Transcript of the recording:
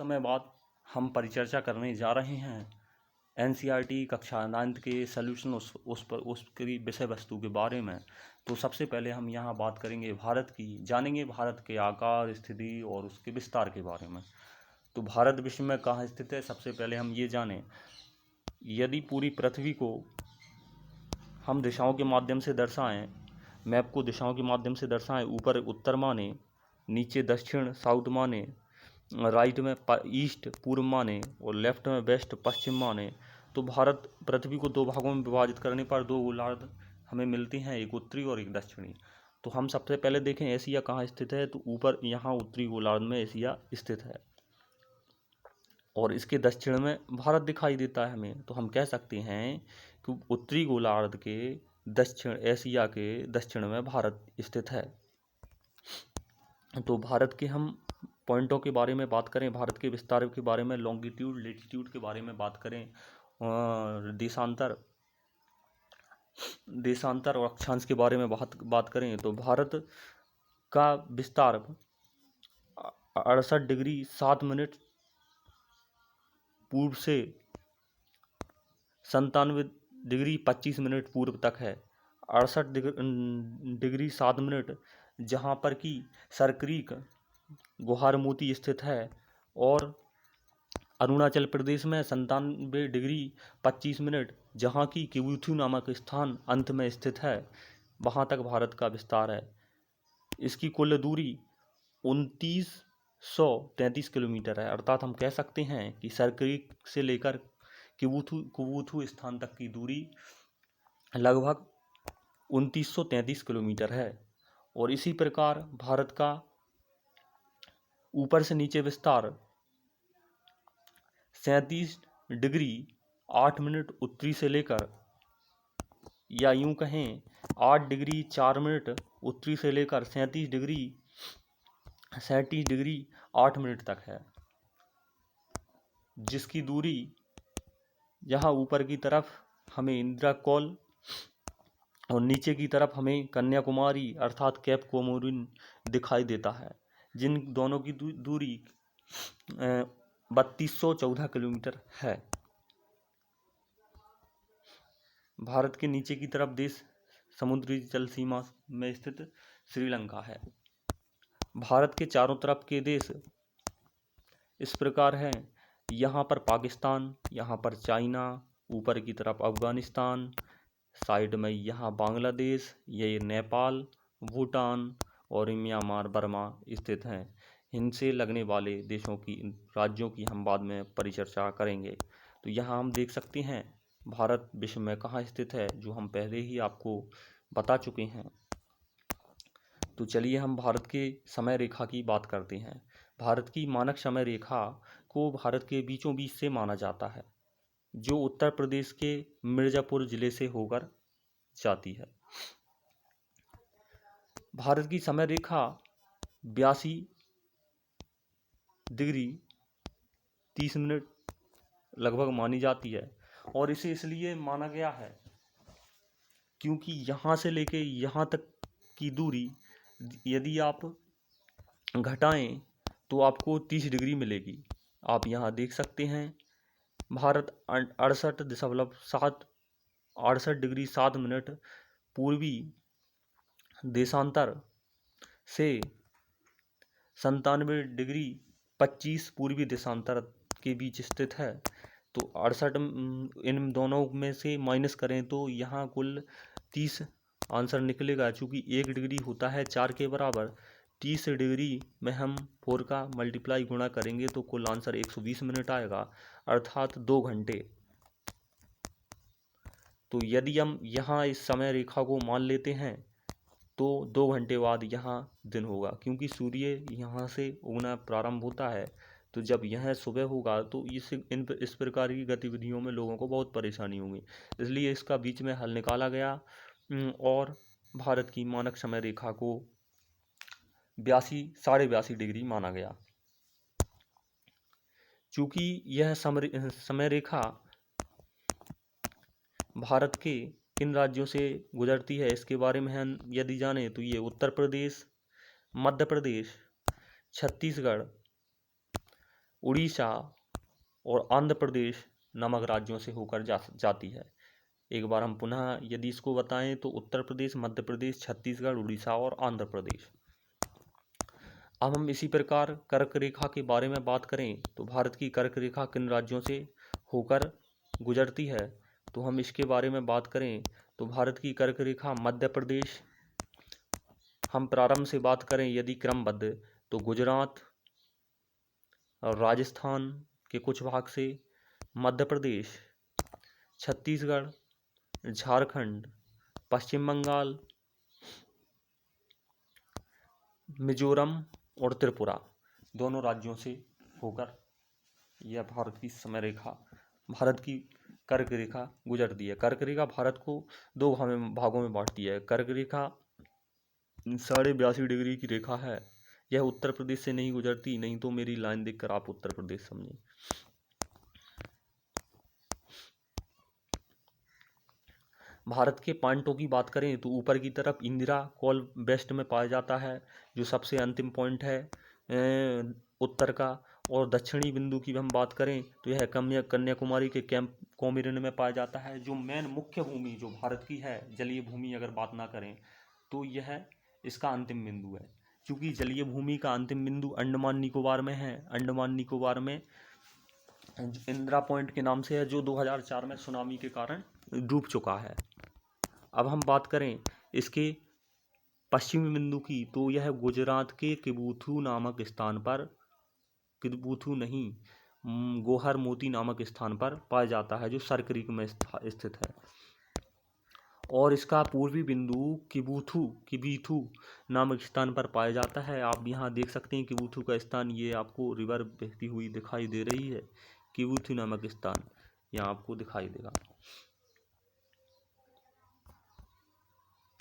समय बाद हम परिचर्चा करने जा रहे हैं एनसीईआरटी कक्षा 9 के सॉल्यूशन उसकी विषय वस्तु के बारे में। तो सबसे पहले हम यहाँ बात करेंगे भारत की, जानेंगे भारत के आकार, स्थिति और उसके विस्तार के बारे में। तो भारत विश्व में कहाँ स्थित है, सबसे पहले हम ये जानें। यदि पूरी पृथ्वी को हम दिशाओं के माध्यम से दर्शाएं, मैप को दिशाओं के माध्यम से दर्शाएं, ऊपर उत्तर माने, नीचे दक्षिण साउथ माने, राइट में ईस्ट पूर्व माने और लेफ्ट में वेस्ट पश्चिम माने, तो भारत पृथ्वी को दो भागों में विभाजित करने पर दो गोलार्ध हमें मिलते हैं, एक उत्तरी और एक दक्षिणी। तो हम सबसे पहले देखें एशिया कहाँ स्थित है। तो ऊपर यहाँ उत्तरी गोलार्ध में एशिया स्थित है और इसके दक्षिण में भारत दिखाई देता है हमें। तो हम कह सकते हैं कि उत्तरी गोलार्ध के दक्षिण, एशिया के दक्षिण में भारत स्थित है। तो भारत के हम पॉइंटों के बारे में बात करें, भारत के विस्तार के बारे में, लॉन्गिट्यूड लेटीट्यूड के बारे में बात करें, देशांतर और अक्षांश के बारे में बात करें, तो भारत का विस्तार 68 डिग्री 7 मिनट पूर्व से 97 डिग्री 25 मिनट पूर्व तक है। 68 डिग्री 7 मिनट जहाँ पर कि सरक्रीक गुहारमोती स्थित है, और अरुणाचल प्रदेश में 97 डिग्री 25 मिनट जहाँ की किबुथु नामक स्थान अंत में स्थित है, वहाँ तक भारत का विस्तार है। इसकी कुल दूरी 2933 किलोमीटर है। अर्थात हम कह सकते हैं कि सरक्रीक से लेकर किबुथु स्थान तक की दूरी लगभग 2933 किलोमीटर है। और इसी प्रकार भारत का ऊपर से नीचे विस्तार 37 डिग्री 8 मिनट उत्तरी से लेकर, या यूं कहें 8 डिग्री 4 मिनट उत्तरी से लेकर 37 डिग्री 8 मिनट तक है, जिसकी दूरी यहाँ ऊपर की तरफ हमें इंदिरा कौल और नीचे की तरफ हमें कन्याकुमारी अर्थात कैप कोमोरिन दिखाई देता है, जिन दोनों की दूरी 3214 किलोमीटर है। भारत के नीचे की तरफ देश समुद्री जल सीमा में स्थित श्रीलंका है। भारत के चारों तरफ के देश इस प्रकार हैं, यहाँ पर पाकिस्तान, यहाँ पर चाइना, ऊपर की तरफ अफगानिस्तान, साइड में यहाँ बांग्लादेश, ये नेपाल, भूटान और म्यांमार बर्मा स्थित हैं। इनसे लगने वाले देशों की, राज्यों की हम बाद में परिचर्चा करेंगे। तो यहाँ हम देख सकते हैं भारत विश्व में कहाँ स्थित है, जो हम पहले ही आपको बता चुके हैं। तो चलिए हम भारत के समय रेखा की बात करते हैं। भारत की मानक समय रेखा को भारत के बीचों बीच से माना जाता है, जो उत्तर प्रदेश के मिर्जापुर जिले से होकर जाती है। भारत की समय रेखा 82 डिग्री 30 मिनट लगभग मानी जाती है, और इसे इसलिए माना गया है क्योंकि यहाँ से लेके यहाँ तक की दूरी यदि आप घटाएं तो आपको 30 डिग्री मिलेगी। आप यहाँ देख सकते हैं भारत 68 डिग्री 7 मिनट पूर्वी देशांतर से 97 डिग्री 25 पूर्वी देशांतर के बीच स्थित है। तो 68 इन दोनों में से माइनस करें तो यहाँ कुल 30 आंसर निकलेगा। चूँकि 1 डिग्री होता है 4 के बराबर, 30 डिग्री में हम 4 का मल्टीप्लाई गुणा करेंगे तो कुल आंसर 120 मिनट आएगा, अर्थात 2 घंटे। तो यदि हम यहाँ इस समय रेखा को मान लेते हैं तो 2 घंटे बाद यहाँ दिन होगा, क्योंकि सूर्य यहाँ से उगना प्रारंभ होता है। तो जब यह सुबह होगा तो इस प्रकार की गतिविधियों में लोगों को बहुत परेशानी होगी, इसलिए इसका बीच में हल निकाला गया और भारत की मानक समय रेखा को 82 डिग्री माना गया। चूँकि यह समय रेखा भारत के किन राज्यों से गुजरती है, इसके बारे में हम यदि जानें तो ये उत्तर प्रदेश, मध्य प्रदेश, छत्तीसगढ़, उड़ीसा और आंध्र प्रदेश नामक राज्यों से होकर जाती है। एक बार हम पुनः यदि इसको बताएं तो उत्तर प्रदेश, मध्य प्रदेश, छत्तीसगढ़, उड़ीसा और आंध्र प्रदेश। अब हम इसी प्रकार कर्क रेखा के बारे में बात करें तो भारत की कर्क रेखा किन राज्यों से होकर गुजरती है, तो हम इसके बारे में बात करें तो भारत की कर्क रेखा मध्य प्रदेश, हम प्रारंभ से बात करें यदि क्रमबद्ध तो गुजरात और राजस्थान के कुछ भाग से, मध्य प्रदेश, छत्तीसगढ़, झारखंड, पश्चिम बंगाल, मिजोरम और त्रिपुरा दोनों राज्यों से होकर यह भारत की समय रेखा, भारत की कर्क रेखा गुजरती है। कर्क रेखा भारत को दो भागों में बांटती है। कर्क रेखा 82.5 डिग्री की रेखा है। यह उत्तर प्रदेश से नहीं गुजरती, नहीं तो मेरी लाइन देखकर आप उत्तर प्रदेश समझें। भारत के पॉइंटों की बात करें तो ऊपर की तरफ इंदिरा कॉल वेस्ट में पाया जाता है, जो सबसे अंतिम पॉइंट है उत्तर का। और दक्षिणी बिंदु की हम बात करें तो यह कन्याकुमारी के कैंप कोमरिन में पाया जाता है। जो मेन मुख्य भूमि जो भारत की है, जलीय भूमि अगर बात ना करें तो यह इसका अंतिम बिंदु है। क्योंकि जलीय भूमि का अंतिम बिंदु अंडमान निकोबार में है। अंडमान निकोबार में इंदिरा पॉइंट के नाम से है, जो 2004 में सुनामी के कारण डूब चुका है। अब हम बात करें इसके पश्चिमी बिंदु की तो यह गुजरात के किबुथु नामक स्थान पर, किबुथु नहीं, गोहर मोती नामक स्थान पर पाया जाता है, जो सरक्रीक में स्थित है। और इसका पूर्वी बिंदु किबीथु नामक स्थान पर पाया जाता है। आप यहाँ देख सकते हैं किबुथु का स्थान, ये आपको रिवर बहती हुई दिखाई दे रही है। किबुथु नामक स्थान यहाँ आपको दिखाई देगा।